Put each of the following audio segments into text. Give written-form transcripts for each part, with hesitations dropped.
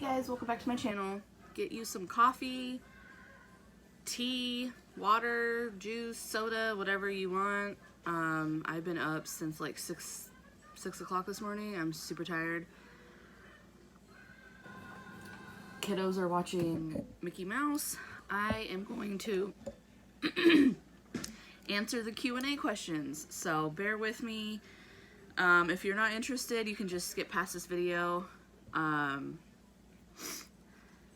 guys, welcome back to my channel. Get you some coffee, tea, water, juice, soda, whatever you want. I've been up since like 6 o'clock this morning. I'm super tired. Kiddos are watching Mickey Mouse. I am going to answer the Q&A questions, so bear with me. If you're not interested, you can just skip past this video.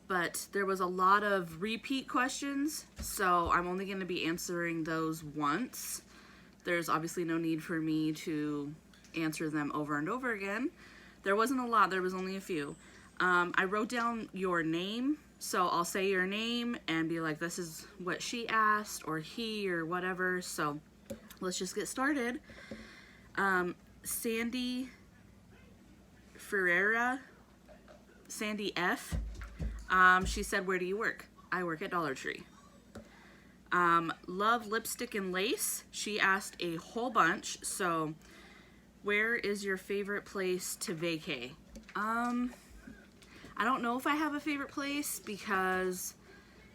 But there was a lot of repeat questions, so I'm only going to be answering those once. There's obviously no need for me to answer them over and over again. There wasn't a lot, there was only a few. I wrote down your name, so I'll say your name and be like, this is what she asked, or he, or whatever. So let's just get started. Sandy Ferreira, Sandy F. She said, where do you work? I work at Dollar Tree. Love Lipstick and Lace. She asked a whole bunch. So, where is your favorite place to vacay? I don't know if I have a favorite place because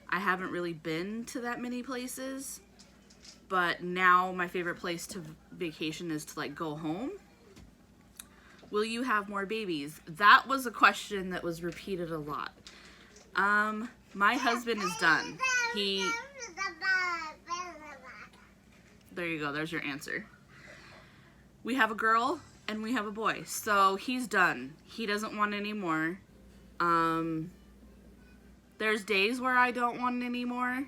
I haven't really been to that many places. But now my favorite place to vacation is to like go home. Will you have more babies? That was a question that was repeated a lot. My husband is done. There you go, there's your answer. We have a girl and we have a boy, so he's done. He doesn't want any more. There's days where I don't want any more,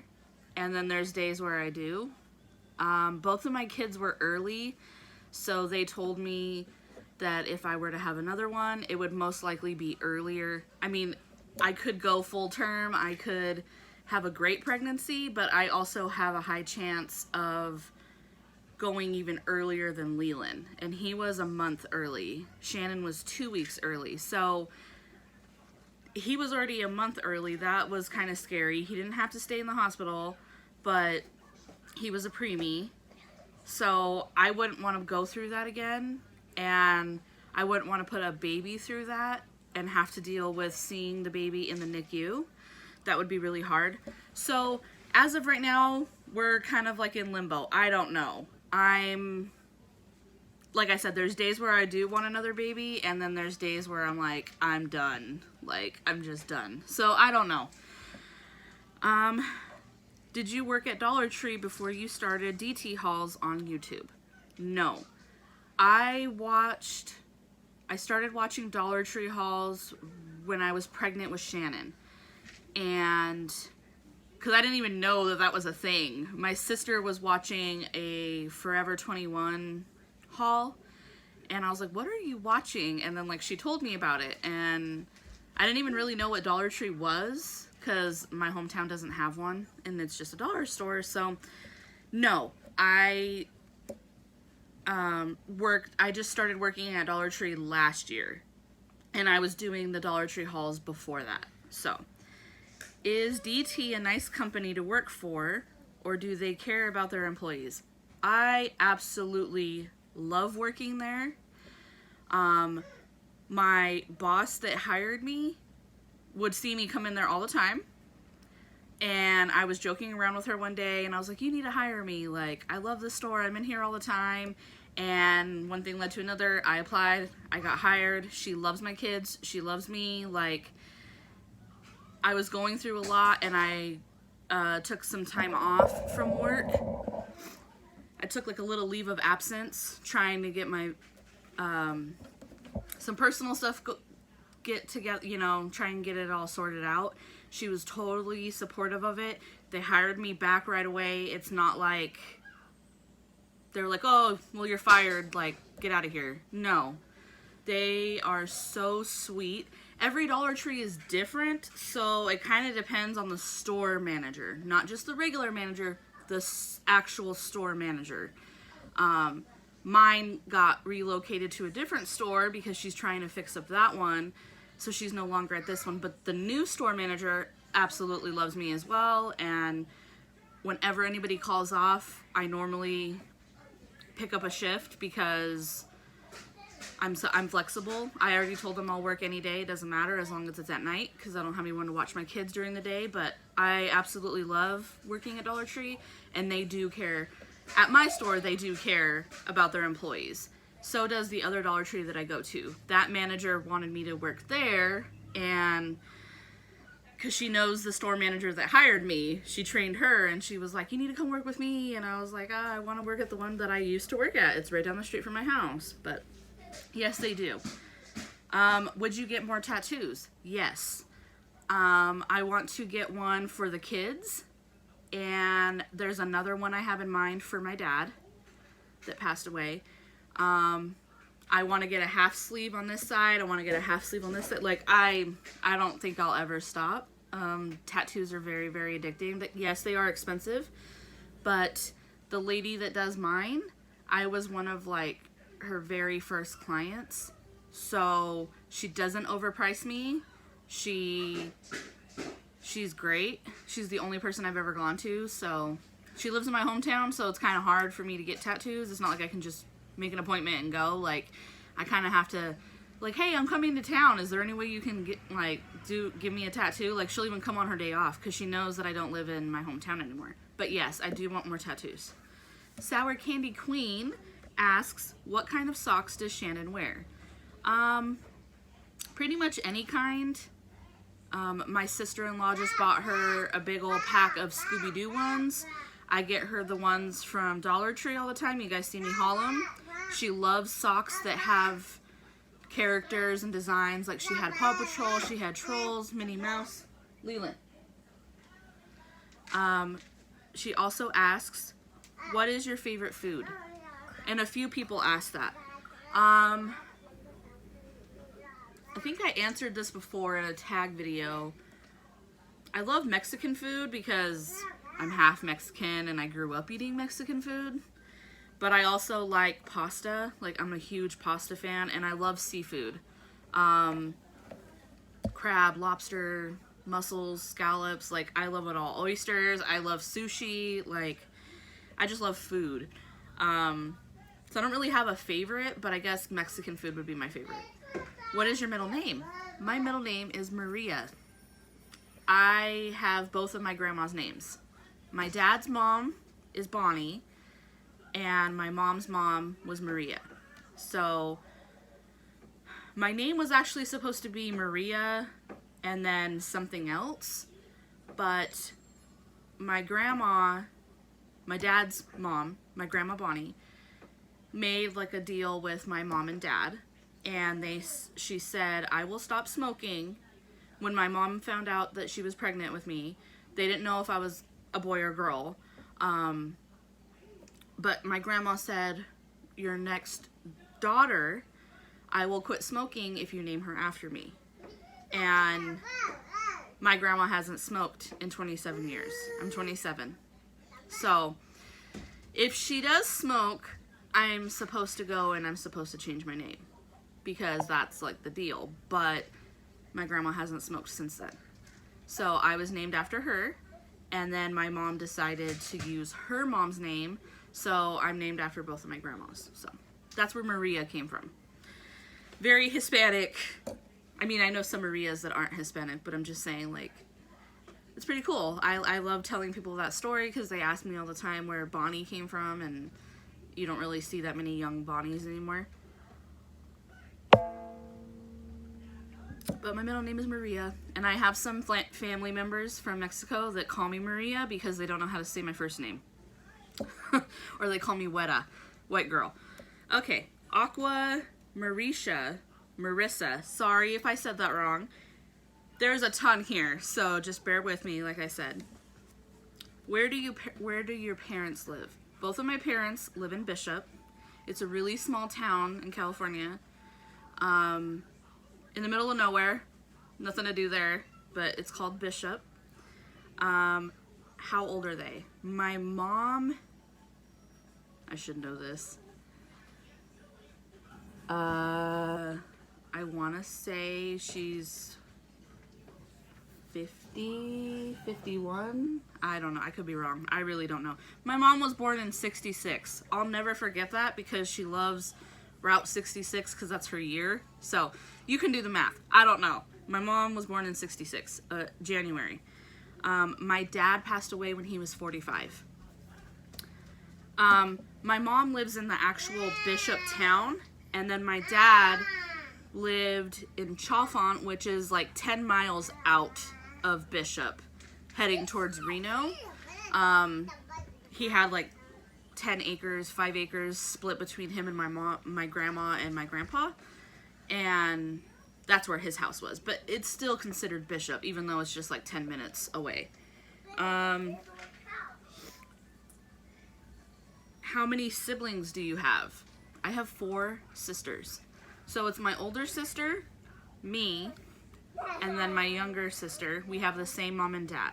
and then there's days where I do. Both of my kids were early, so they told me that if I were to have another one, it would most likely be earlier. I mean, I could go full term, I could have a great pregnancy, but I also have a high chance of going even earlier than Leland. And he was a month early. Shannon was 2 weeks early. So he was already a month early. That was kind of scary. He didn't have to stay in the hospital, but he was a preemie. So I wouldn't want to go through that again. And I wouldn't want to put a baby through that and have to deal with seeing the baby in the NICU. That would be really hard. So as of right now, we're kind of like in limbo. I don't know. Like I said, there's days where I do want another baby, and then there's days where I'm like, I'm done. Like, I'm just done. So I don't know. Did you work at Dollar Tree before you started DT hauls on YouTube? No. I started watching Dollar Tree hauls when I was pregnant with Shannon. And because I didn't even know that that was a thing. My sister was watching a Forever 21 haul, and I was like, what are you watching? And then like she told me about it, and I didn't even really know what Dollar Tree was because my hometown doesn't have one, and it's just a dollar store. So no, I just started working at Dollar Tree last year, and I was doing the Dollar Tree hauls before that. So, is DT a nice company to work for, or do they care about their employees? I absolutely love working there. My boss that hired me would see me come in there all the time. And I was joking around with her one day, and I was like, you need to hire me. Like, I love this store. I'm in here all the time. And one thing led to another. I applied. I got hired. She loves my kids. She loves me. Like, I was going through a lot, and I took some time off from work. I took like a little leave of absence, trying to get my some personal stuff get together, you know, try and get it all sorted out. She was totally supportive of it. They hired me back right away. It's not like they're like, oh, well, you're fired, like, get out of here. No. They are so sweet. Every Dollar Tree is different, so it kind of depends on the store manager. Not just the regular manager, the actual store manager. Mine got relocated to a different store because she's trying to fix up that one, so she's no longer at this one. But the new store manager absolutely loves me as well, and whenever anybody calls off, I normally pick up a shift because I'm flexible. I already told them I'll work any day. It doesn't matter as long as it's at night because I don't have anyone to watch my kids during the day. But I absolutely love working at Dollar Tree, and they do care. At my store, they do care about their employees. So does the other Dollar Tree that I go to. That manager wanted me to work there, and because she knows the store manager that hired me, she trained her, and she was like, you need to come work with me. And I was like, I want to work at the one that I used to work at. It's right down the street from my house. But yes, they do. Would you get more tattoos? Yes. I want to get one for the kids, and there's another one I have in mind for my dad that passed away. I want to get a half sleeve on this side. I want to get a half sleeve on this side. Like, I don't think I'll ever stop. Tattoos are very, very addicting. But yes, they are expensive. But the lady that does mine, I was one of, like, her very first clients. So she doesn't overprice me. She's great. She's the only person I've ever gone to. So she lives in my hometown, so it's kind of hard for me to get tattoos. It's not like I can just make an appointment and go. Like, I kind of have to, like, hey, I'm coming to town. Is there any way you can get, like, give me a tattoo? Like, she'll even come on her day off because she knows that I don't live in my hometown anymore. But yes, I do want more tattoos. Sour Candy Queen asks, what kind of socks does Shannon wear? Pretty much any kind. My sister-in-law just bought her a big old pack of Scooby-Doo ones. I get her the ones from Dollar Tree all the time. You guys see me haul them. She loves socks that have characters and designs. Like, she had Paw Patrol, she had Trolls, Minnie Mouse, Leland. She also asks, what is your favorite food? And a few people ask that. I think I answered this before in a tag video. I love Mexican food because I'm half Mexican and I grew up eating Mexican food. But I also like pasta. Like, I'm a huge pasta fan, and I love seafood. Crab, lobster, mussels, scallops. Like, I love it all. Oysters. I love sushi. Like, I just love food. So I don't really have a favorite, but I guess Mexican food would be my favorite. What is your middle name? My middle name is Maria. I have both of my grandma's names. My dad's mom is Bonnie, and my mom's mom was Maria. So my name was actually supposed to be Maria and then something else, but my grandma, my dad's mom, my grandma Bonnie, made like a deal with my mom and dad, and she said, I will stop smoking. When my mom found out that she was pregnant with me, they didn't know if I was a boy or girl. But my grandma said, your next daughter, I will quit smoking if you name her after me. And my grandma hasn't smoked in 27 years. I'm 27. So if she does smoke, I'm supposed to go and I'm supposed to change my name because that's like the deal. But my grandma hasn't smoked since then. So I was named after her, and then my mom decided to use her mom's name. So I'm named after both of my grandmas. So that's where Maria came from. Very Hispanic. I mean, I know some Marias that aren't Hispanic, but I'm just saying, like, it's pretty cool. I love telling people that story because they ask me all the time where Bonnie came from, and you don't really see that many young Bonnies anymore. But my middle name is Maria, and I have some family members from Mexico that call me Maria because they don't know how to say my first name. Or they call me Weta, white girl. Okay, Aqua Marissa, sorry if I said that wrong. There's a ton here, so just bear with me, like I said. Where do your parents live? Both of my parents live in Bishop. It's a really small town in California. In the middle of nowhere. Nothing to do there, but it's called Bishop. How old are they? My mom, I should know this. I want to say she's 50, 51. I don't know. I could be wrong. I really don't know. My mom was born in 66. I'll never forget that because she loves Route 66 because that's her year. So you can do the math. I don't know. My mom was born in 66, January. My dad passed away when he was 45. My mom lives in the actual Bishop town, and then my dad lived in Chalfont, which is like 10 miles out of Bishop, heading towards Reno. He had like 10 acres, 5 acres split between him and my mom, my grandma, and my grandpa, and that's where his house was. But it's still considered Bishop, even though it's just like 10 minutes away. How many siblings do you have? I have 4 sisters. So it's my older sister, me, and then my younger sister. We have the same mom and dad.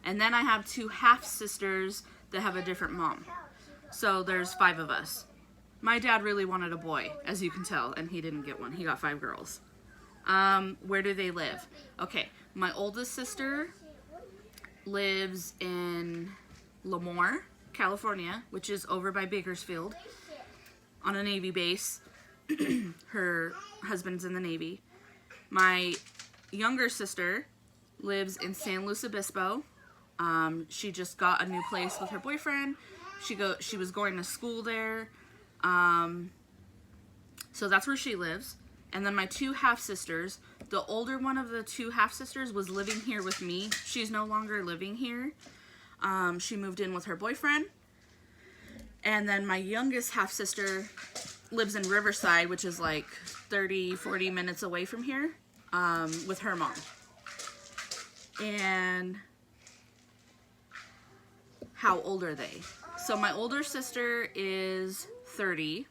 And then I have 2 half-sisters that have a different mom. So there's 5 of us. My dad really wanted a boy, as you can tell, and he didn't get one. He got 5 girls. Where do they live? Okay, my oldest sister lives in Lemoore, California, which is over by Bakersfield, on a Navy base. Her husband's in the Navy. My younger sister lives in San Luis Obispo. She just got a new place with her boyfriend. She was going to school there. So that's where she lives. And then my 2 half-sisters, the older one of the 2 half-sisters was living here with me. She's no longer living here. She moved in with her boyfriend. And then my youngest half-sister lives in Riverside, which is like 30, 40 minutes away from here, with her mom. And how old are they? So my older sister is 30.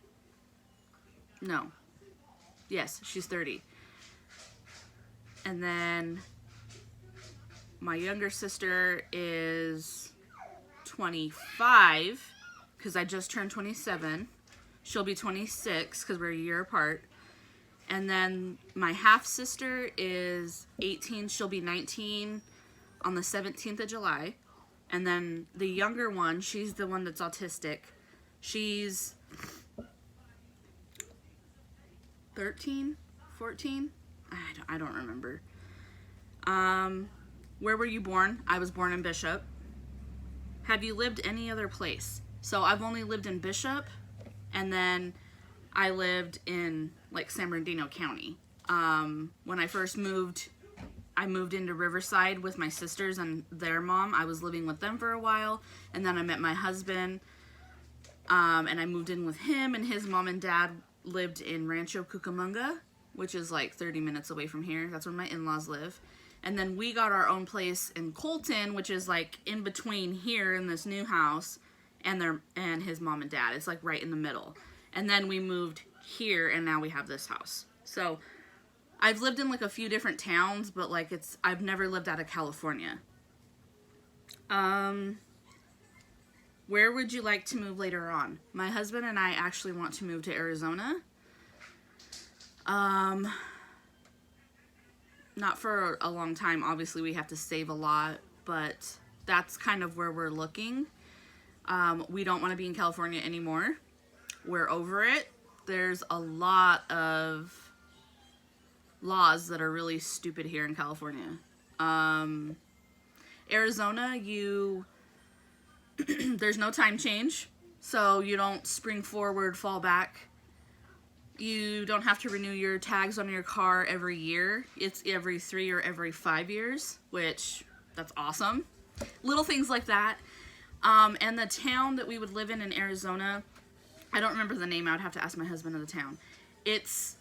No. Yes, she's 30. And then my younger sister is 25, because I just turned 27. She'll be 26 because we're a year apart. And then my half-sister is 18. She'll be 19 on the 17th of July. And then the younger one, she's the one that's autistic. She's 13, 14? I don't remember. Where were you born? I was born in Bishop. Have you lived any other place? So I've only lived in Bishop, and then I lived in like San Bernardino County. When I first moved, I moved into Riverside with my sisters and their mom. I was living with them for a while, and then I met my husband, and I moved in with him, and his mom and dad lived in Rancho Cucamonga, which is like 30 minutes away from here. That's where my in-laws live. And then we got our own place in Colton, which is like in between here in this new house and his mom and dad. It's like right in the middle. And then we moved here, and now we have this house. So I've lived in like a few different towns, but like I've never lived out of California. Where would you like to move later on? My husband and I actually want to move to Arizona. Not for a long time. Obviously, we have to save a lot, but that's kind of where we're looking. We don't want to be in California anymore. We're over it. There's a lot of laws that are really stupid here in California. Arizona, there's no time change, so you don't spring forward, fall back. You don't have to renew your tags on your car every year. It's every 3 or every 5 years, which, that's awesome. Little things like that. And the town that we would live in Arizona, I don't remember the name. I would have to ask my husband of the town. It's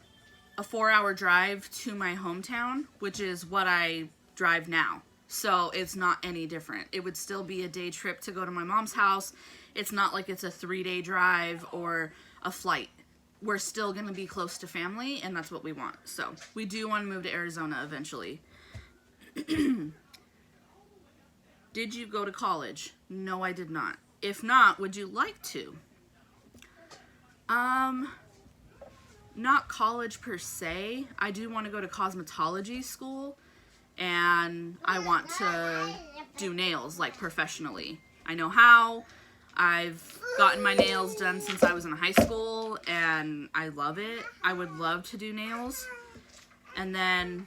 a 4-hour drive to my hometown, which is what I drive now. So it's not any different. It would still be a day trip to go to my mom's house. It's not like it's a 3-day drive or a flight. We're still going to be close to family, and that's what we want. So we do want to move to Arizona eventually. Did you go to college? No, I did not. If not, would you like to? Not college per se. I do want to go to cosmetology school, and I want to do nails like professionally. I know how. I've gotten my nails done since I was in high school, and I love it. I would love to do nails. And then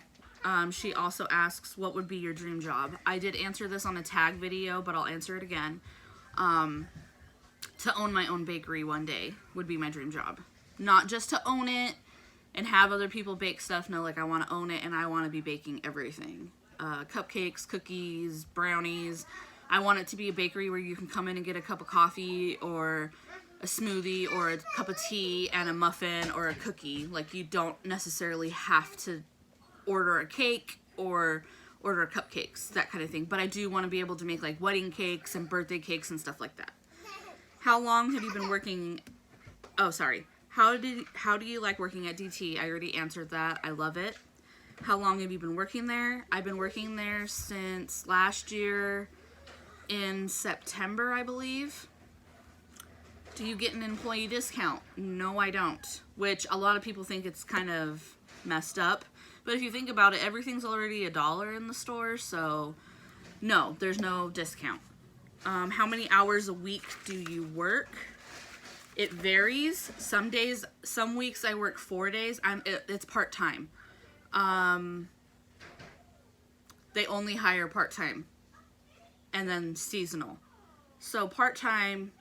she also asks, what would be your dream job? I did answer this on a tag video, but I'll answer it again. To own my own bakery one day would be my dream job. Not just to own it and have other people bake stuff. No, like I want to own it and I want to be baking everything. Cupcakes, cookies, brownies. I want it to be a bakery where you can come in and get a cup of coffee or a smoothie or a cup of tea and a muffin or a cookie. Like, you don't necessarily have to order a cake or order cupcakes, that kind of thing. But I do want to be able to make like wedding cakes and birthday cakes and stuff like that. How long have you been working? Oh, sorry. How do you like working at DT? I already answered that. I love it. How long have you been working there? I've been working there since last year in September, I believe. Do you get an employee discount? No, I don't. Which a lot of people think it's kind of messed up. But if you think about it, everything's already $1 in the store, so no, there's no discount. How many hours a week do you work? It varies. Some days, some weeks I work 4 days. It's part-time. They only hire part-time and then seasonal. So part-time,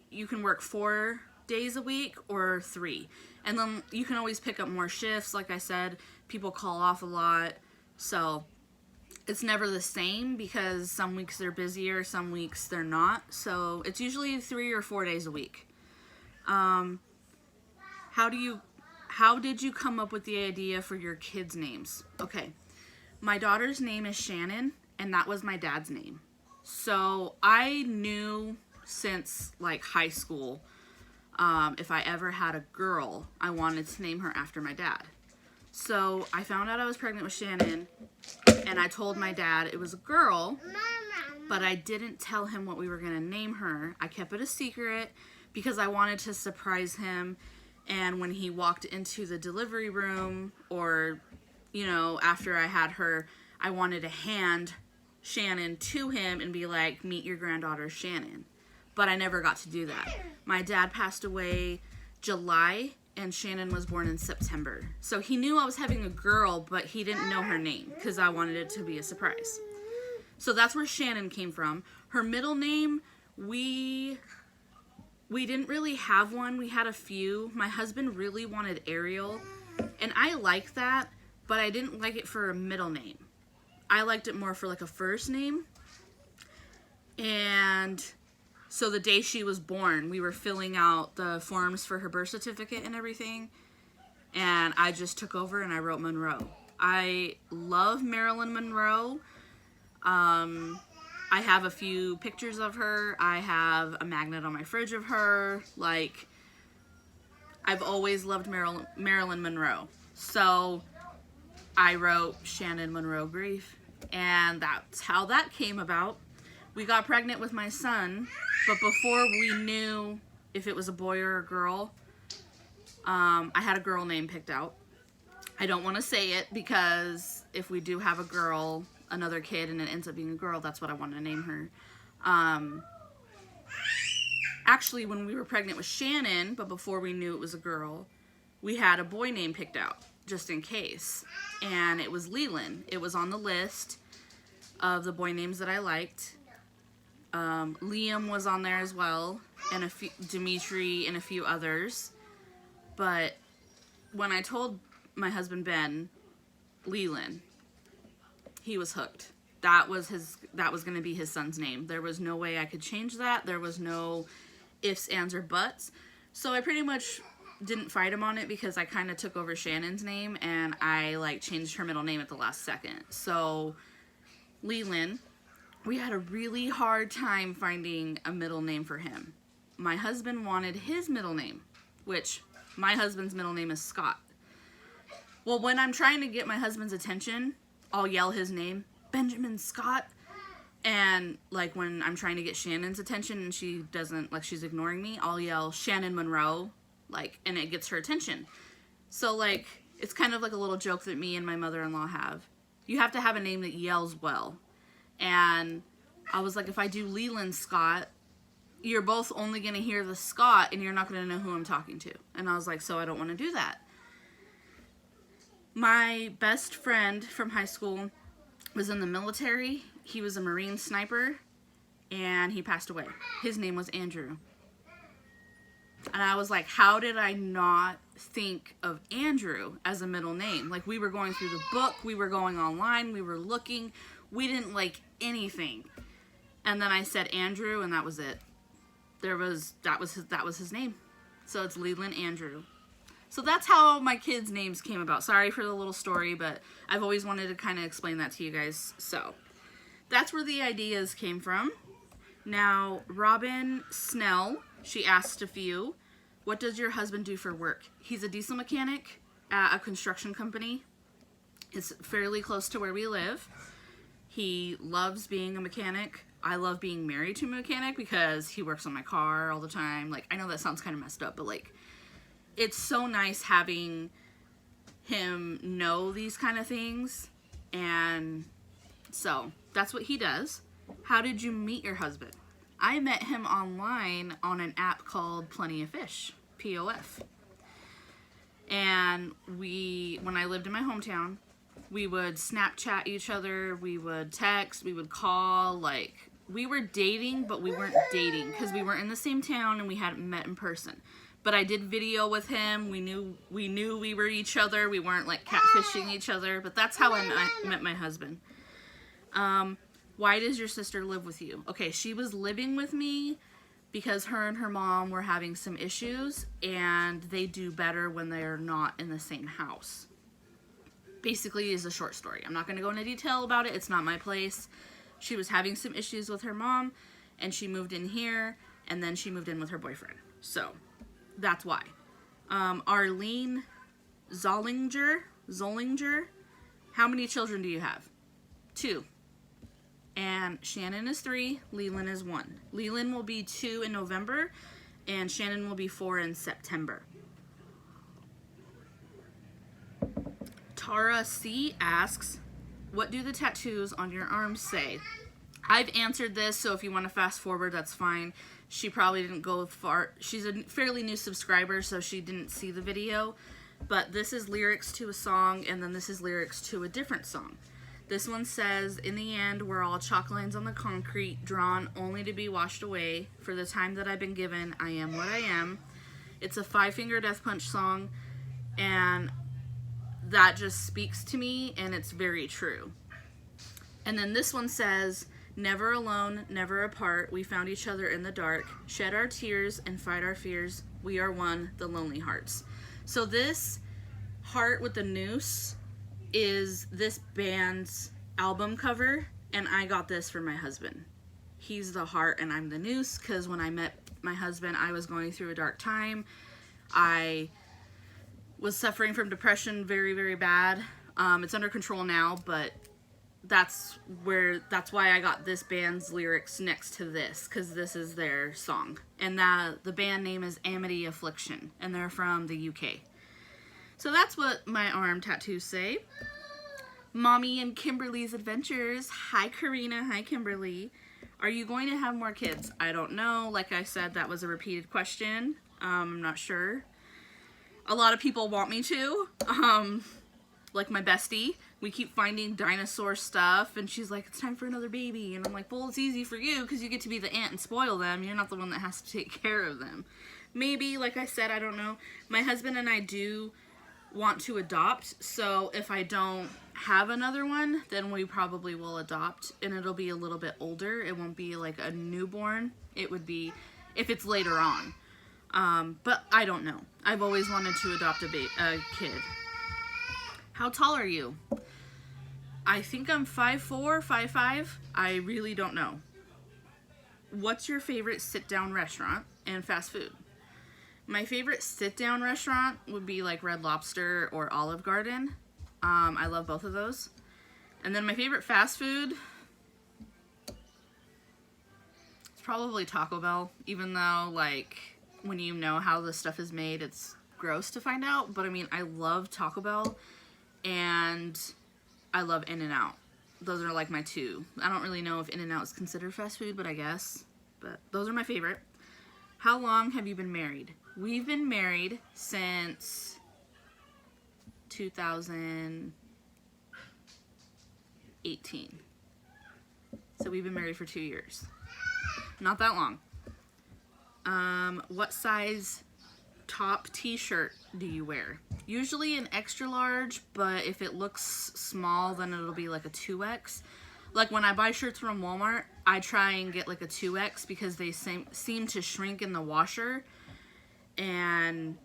you can work 4 days a week or 3. And then you can always pick up more shifts. Like I said, people call off a lot. So it's never the same because some weeks they're busier, some weeks they're not. So it's usually 3 or 4 days a week. How did you come up with the idea for your kids' names? Okay, my daughter's name is Shannon, and that was my dad's name. So I knew since like high school, if I ever had a girl, I wanted to name her after my dad. So I found out I was pregnant with Shannon, and I told my dad it was a girl, but I didn't tell him what we were going to name her. I kept it a secret because I wanted to surprise him. And when he walked into the delivery room, or, you know, after I had her, I wanted to hand Shannon to him and be like, meet your granddaughter Shannon. But I never got to do that. My dad passed away July, and Shannon was born in September. So he knew I was having a girl, but he didn't know her name because I wanted it to be a surprise. So that's where Shannon came from. Her middle name, we didn't really have one. We had a few. My husband really wanted Ariel, and I liked that, but I didn't like it for a middle name. I liked it more for like a first name. And so the day she was born, we were filling out the forms for her birth certificate and everything, and I just took over and I wrote Monroe. I love Marilyn Monroe. I have a few pictures of her. I have a magnet on my fridge of her. Like, I've always loved Marilyn Monroe. So I wrote Shannon Monroe Grief, and that's how that came about. We got pregnant with my son, but before we knew if it was a boy or a girl, I had a girl name picked out. I don't want to say it because if we do have a girl, another kid, and it ends up being a girl, that's what I want to name her. Actually, when we were pregnant with Shannon, but before we knew it was a girl, we had a boy name picked out, just in case. And it was Leland. It was on the list of the boy names that I liked. Liam was on there as well, and a few, Dimitri, and a few others. But when I told my husband Ben, Leland, he was hooked. That was going to be his son's name. There was no way I could change that. There was no ifs, ands, or buts. So I pretty much didn't fight him on it because I kind of took over Shannon's name, and I like changed her middle name at the last second. So Leland, we had a really hard time finding a middle name for him. My husband wanted his middle name, which my husband's middle name is Scott. Well, when I'm trying to get my husband's attention, I'll yell his name, Benjamin Scott. And like when I'm trying to get Shannon's attention and she doesn't, like, she's ignoring me, I'll yell Shannon Monroe, like, and it gets her attention. So like, it's kind of like a little joke that me and my mother-in-law have. You have to have a name that yells well. And I was like, if I do Leland Scott, you're both only going to hear the Scott and you're not going to know who I'm talking to. And I was like, so I don't want to do that. My best friend from high school was in the military. He was a Marine sniper and he passed away. His name was Andrew. And I was like, how did I not think of Andrew as a middle name? Like, we were going through the book, we were going online, we were looking, we didn't like anything. And then I said Andrew, and that was it. That was his name. So it's Leland Andrew. So that's how my kids' names came about. Sorry for the little story, but I've always wanted to kind of explain that to you guys. So that's where the ideas came from. Now, Robin Snell, she asked a few, what does your husband do for work? He's a diesel mechanic at a construction company. It's fairly close to where we live. He loves being a mechanic. I love being married to a mechanic because he works on my car all the time. Like, I know that sounds kind of messed up, but like, it's so nice having him know these kind of things. And so that's what he does. How did you meet your husband? I met him online on an app called Plenty of Fish, POF. And when I lived in my hometown, we would Snapchat each other, we would text, we would call, like, we were dating, but we weren't dating because we weren't in the same town and we hadn't met in person. But I did video with him. We knew we were each other. We weren't like catfishing each other, but that's how I met my husband. Why does your sister live with you? Okay, she was living with me because her and her mom were having some issues, and they do better when they're not in the same house. Basically, is a short story. I'm not going to go into detail about it. It's not my place. She was having some issues with her mom, and she moved in here, and then she moved in with her boyfriend. So that's why. Arlene Zollinger, how many children do you have? 2. And Shannon is 3, Leland is 1. Leland will be 2 in November, and Shannon will be 4 in September. Tara C. asks, what do the tattoos on your arms say? I've answered this, so if you want to fast forward, that's fine. She probably didn't go far. She's a fairly new subscriber, so she didn't see the video. But this is lyrics to a song, and then this is lyrics to a different song. This one says, in the end, we're all chalk lines on the concrete, drawn only to be washed away. For the time that I've been given, I am what I am. It's a 5 Finger Death Punch song, and that just speaks to me, and it's very true. And then this one says, never alone, never apart, we found each other in the dark, shed our tears and fight our fears, we are one, the lonely hearts. So this heart with the noose is this band's album cover, and I got this for my husband. He's the heart and I'm the noose, because when I met my husband, I was going through a dark time. I was suffering from depression very, very bad. It's under control now, but that's why I got this band's lyrics next to this, because this is their song. And the band name is Amity Affliction, and they're from the UK. So that's what my arm tattoos say. Mommy and Kimberly's Adventures. Hi, Karina. Hi, Kimberly. Are you going to have more kids? I don't know. Like I said, that was a repeated question. I'm not sure. A lot of people want me to. Like my bestie. We keep finding dinosaur stuff, and she's like, it's time for another baby. And I'm like, well, it's easy for you because you get to be the aunt and spoil them. You're not the one that has to take care of them. Maybe, like I said, I don't know. My husband and I do want to adopt, so if I don't have another one, then we probably will adopt, and it'll be a little bit older. It won't be like a newborn. It would be if it's later on. But I don't know. I've always wanted to adopt a kid. How tall are you? I think I'm 5'4", 5'5". I really don't know. What's your favorite sit-down restaurant and fast food? My favorite sit-down restaurant would be like Red Lobster or Olive Garden. I love both of those. And then my favorite fast food, it's probably Taco Bell, even though, like, when you know how this stuff is made, it's gross to find out. But I mean, I love Taco Bell and I love In-N-Out. Those are like my 2. I don't really know if In-N-Out is considered fast food, but I guess. But those are my favorite. How long have you been married? We've been married since 2018. So we've been married for 2 years. Not that long. What size top t-shirt do you wear? Usually an extra large, but if it looks small, then it'll be like a 2X. Like when I buy shirts from Walmart, I try and get like a 2X because they seem to shrink in the washer. And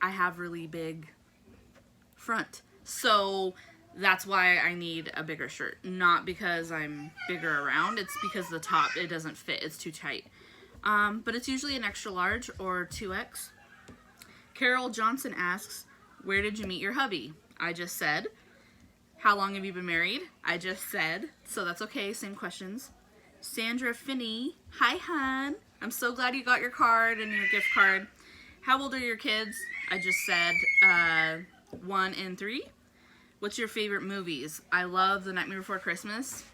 I have really big front. So that's why I need a bigger shirt. Not because I'm bigger around, it's because the top, it doesn't fit, it's too tight. But it's usually an extra large or 2X. Carol Johnson asks, where did you meet your hubby? I just said. How long have you been married? I just said. So that's okay, same questions. Sandra Finney, hi hun. I'm so glad you got your card and your gift card. How old are your kids? I just said 1 and 3. What's your favorite movies? I love The Nightmare Before Christmas.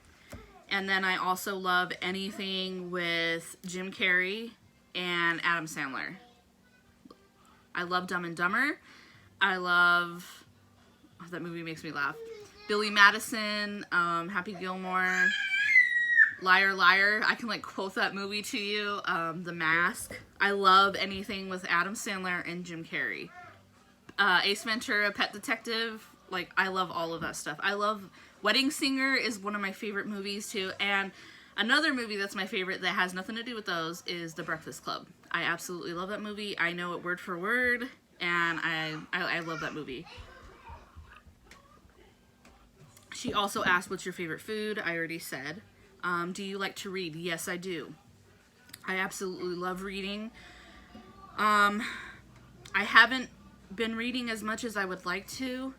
And then I also love anything with Jim Carrey and Adam Sandler. I love Dumb and Dumber. I love... Oh, that movie makes me laugh. Billy Madison, Happy Gilmore, Liar Liar. I can like quote that movie to you. The Mask. I love anything with Adam Sandler and Jim Carrey. Ace Ventura, Pet Detective. Like, I love all of that stuff. I love Wedding Singer is one of my favorite movies too. And another movie that's my favorite that has nothing to do with those is The Breakfast Club. I absolutely love that movie. I know it word for word, and I love that movie. She also asked, what's your favorite food? I already said. Do you like to read? Yes, I do. I absolutely love reading. I haven't been reading as much as I would like to.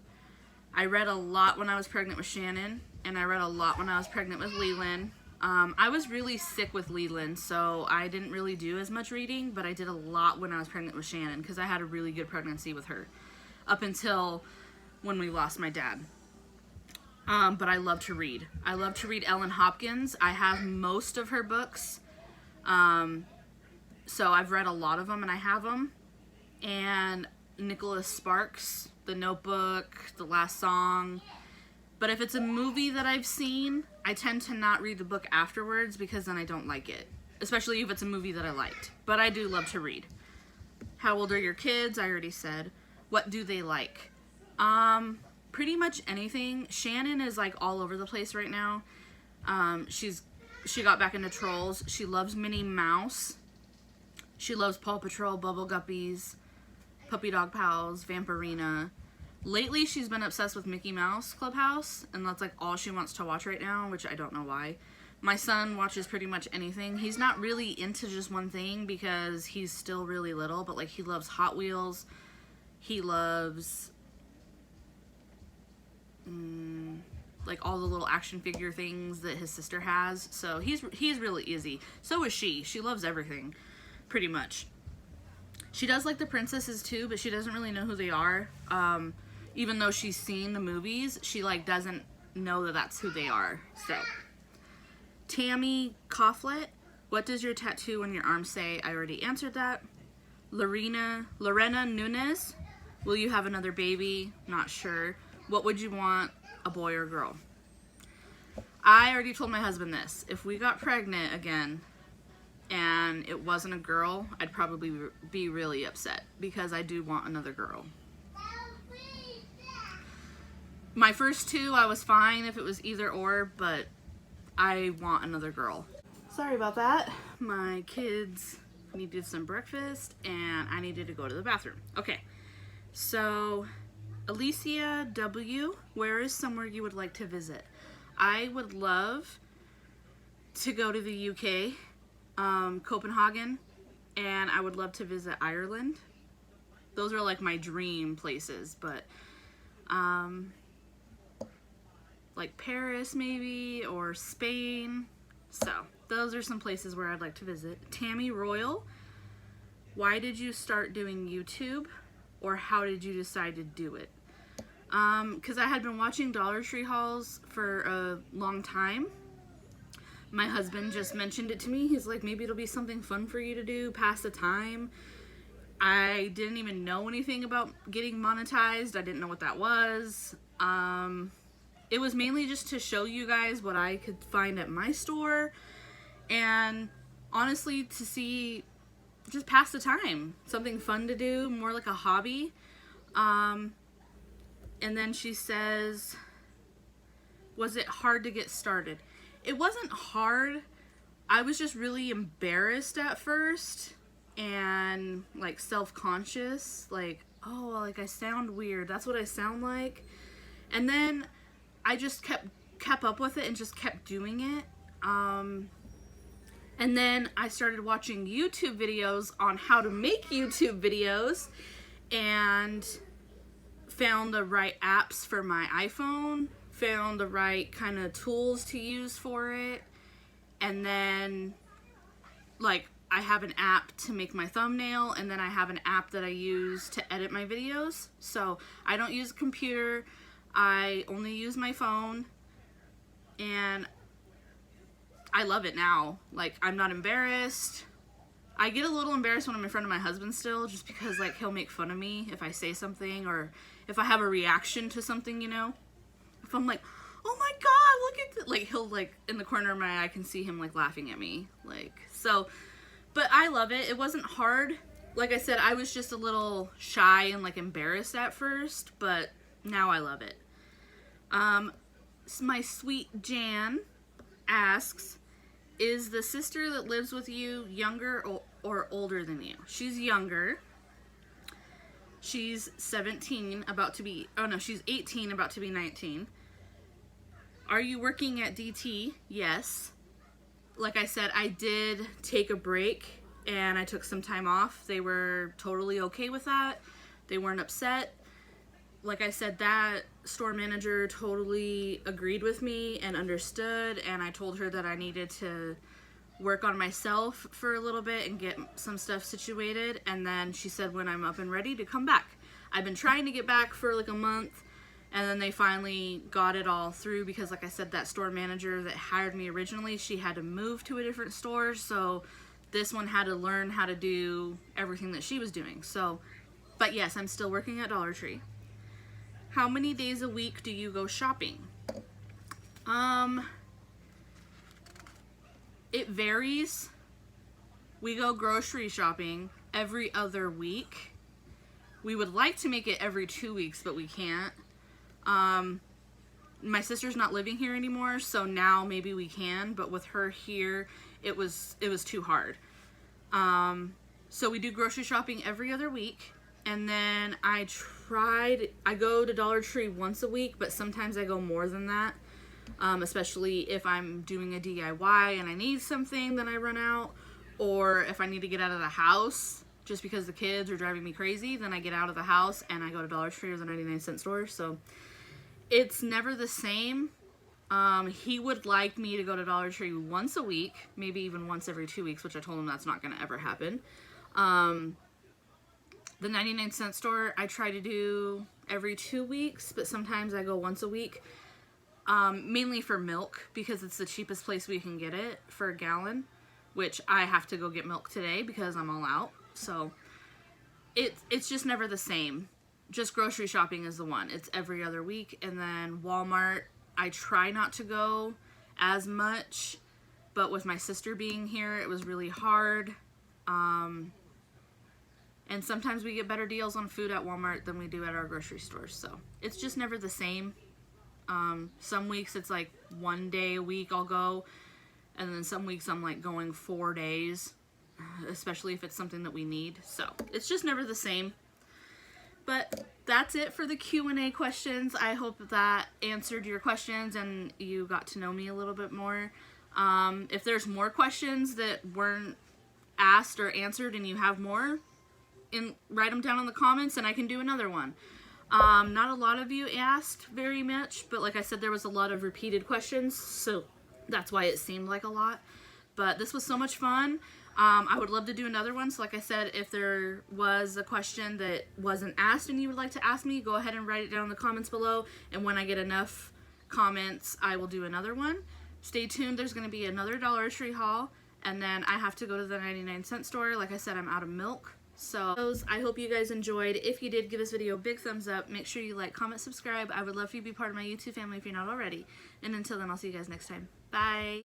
I read a lot when I was pregnant with Shannon, and I read a lot when I was pregnant with Leland. I was really sick with Leland, so I didn't really do as much reading, but I did a lot when I was pregnant with Shannon because I had a really good pregnancy with her up until when we lost my dad. But I love to read. I love to read Ellen Hopkins. I have most of her books. So I've read a lot of them and I have them. And Nicholas Sparks, The Notebook, The Last Song. But if it's a movie that I've seen, I tend to not read the book afterwards because then I don't like it. Especially if it's a movie that I liked. But I do love to read. How old are your kids? I already said. What do they like? Pretty much anything. Shannon is like all over the place right now. She got back into Trolls. She loves Minnie Mouse. She loves Paw Patrol, Bubble Guppies, Puppy Dog Pals, Vampirina. Lately, she's been obsessed with Mickey Mouse Clubhouse, and that's like all she wants to watch right now, which I don't know why. My son watches pretty much anything. He's not really into just one thing because he's still really little, but like he loves Hot Wheels. He loves like all the little action figure things that his sister has. So he's really easy. So is she. She loves everything, pretty much. She does like the princesses too, but she doesn't really know who they are. Even though she's seen the movies, she like doesn't know that that's who they are. So, Tammy Coughlett, what does your tattoo on your arm say? I already answered that. Lorena Nunez, will you have another baby? Not sure. What would you want, a boy or girl? I already told my husband this. If we got pregnant again and it wasn't a girl, I'd probably be really upset because I do want another girl. My first two, I was fine if it was either or, but I want another girl. Sorry about that. My kids needed some breakfast and I needed to go to the bathroom. Okay, so Alicia W., where is somewhere you would like to visit? I would love to go to the UK, Copenhagen, and I would love to visit Ireland. Those are like my dream places, but like Paris maybe, or Spain. So those are some places where I'd like to visit. Tammy Royal, why did you start doing YouTube, or how did you decide to do it? Because I had been watching Dollar Tree hauls for a long time. My husband just mentioned it to me. He's like, maybe it'll be something fun for you to do, pass the time. I didn't even know anything about getting monetized. I didn't know what that was. It was mainly just to show you guys what I could find at my store, and honestly to see, just pass the time, something fun to do, more like a hobby. And then she says, was it hard to get started? It wasn't hard. I was just really embarrassed at first and like self-conscious, like, oh, like I sound weird, that's what I sound like. And then I just kept up with it and just kept doing it. And then I started watching YouTube videos on how to make YouTube videos and found the right apps for my iPhone, found the right kind of tools to use for it. And then like I have an app to make my thumbnail, and then I have an app that I use to edit my videos. So I don't use a computer, I only use my phone, and I love it now. Like, I'm not embarrassed. I get a little embarrassed when I'm in front of my husband still, just because like he'll make fun of me if I say something or if I have a reaction to something, you know. If I'm like, oh my god, look at that, like he'll like in the corner of my eye I can see him like laughing at me, like, so. But I love it. It wasn't hard. Like I said, I was just a little shy and like embarrassed at first, but now I love it. My sweet Jan asks, is the sister that lives with you younger or older than you? She's younger. She's 17, about to be, oh no, she's 18, about to be 19. Are you working at DT? Yes. Like I said, I did take a break and I took some time off. They were totally okay with that. They weren't upset. Like I said, that store manager totally agreed with me and understood, and I told her that I needed to work on myself for a little bit and get some stuff situated, and then she said when I'm up and ready to come back. I've been trying to get back for like a month, and then they finally got it all through because, like I said, that store manager that hired me originally, she had to move to a different store, so this one had to learn how to do everything that she was doing. So, but yes, I'm still working at Dollar Tree. How many days a week do you go shopping? It varies. We go grocery shopping every other week. We would like to make it every 2 weeks, but we can't. My sister's not living here anymore, so now maybe we can, but with her here, it was too hard. So we do grocery shopping every other week, and then I go to Dollar Tree once a week, but sometimes I go more than that, especially if I'm doing a DIY and I need something, then I run out, or if I need to get out of the house just because the kids are driving me crazy, then I get out of the house and I go to Dollar Tree or the 99-cent store. So it's never the same. He would like me to go to Dollar Tree once a week, maybe even once every 2 weeks, which I told him that's not going to ever happen. The 99-cent store, I try to do every 2 weeks, but sometimes I go once a week, mainly for milk, because it's the cheapest place we can get it for a gallon, which I have to go get milk today because I'm all out. So it's just never the same. Just grocery shopping is the one. It's every other week. And then Walmart, I try not to go as much, but with my sister being here, it was really hard. And sometimes we get better deals on food at Walmart than we do at our grocery stores. So it's just never the same. Some weeks it's like 1 day a week I'll go, and then some weeks I'm like going 4 days, especially if it's something that we need. So it's just never the same. But that's it for the Q&A questions. I hope that answered your questions and you got to know me a little bit more. If there's more questions that weren't asked or answered and you have more, write them down in the comments and I can do another one. Not a lot of you asked very much, but like I said, there was a lot of repeated questions, so that's why it seemed like a lot. But this was so much fun. I would love to do another one. So like I said, if there was a question that wasn't asked and you would like to ask me, go ahead and write it down in the comments below. And when I get enough comments, I will do another one. stay tuned. There's going to be another Dollar Tree haul, and then I have to go to the 99-cent store. Like I said, I'm out of milk. So I hope you guys enjoyed. If you did, give this video a big thumbs up. Make sure you like, comment, subscribe. I would love for you to be part of my YouTube family if you're not already. And until then, I'll see you guys next time. Bye.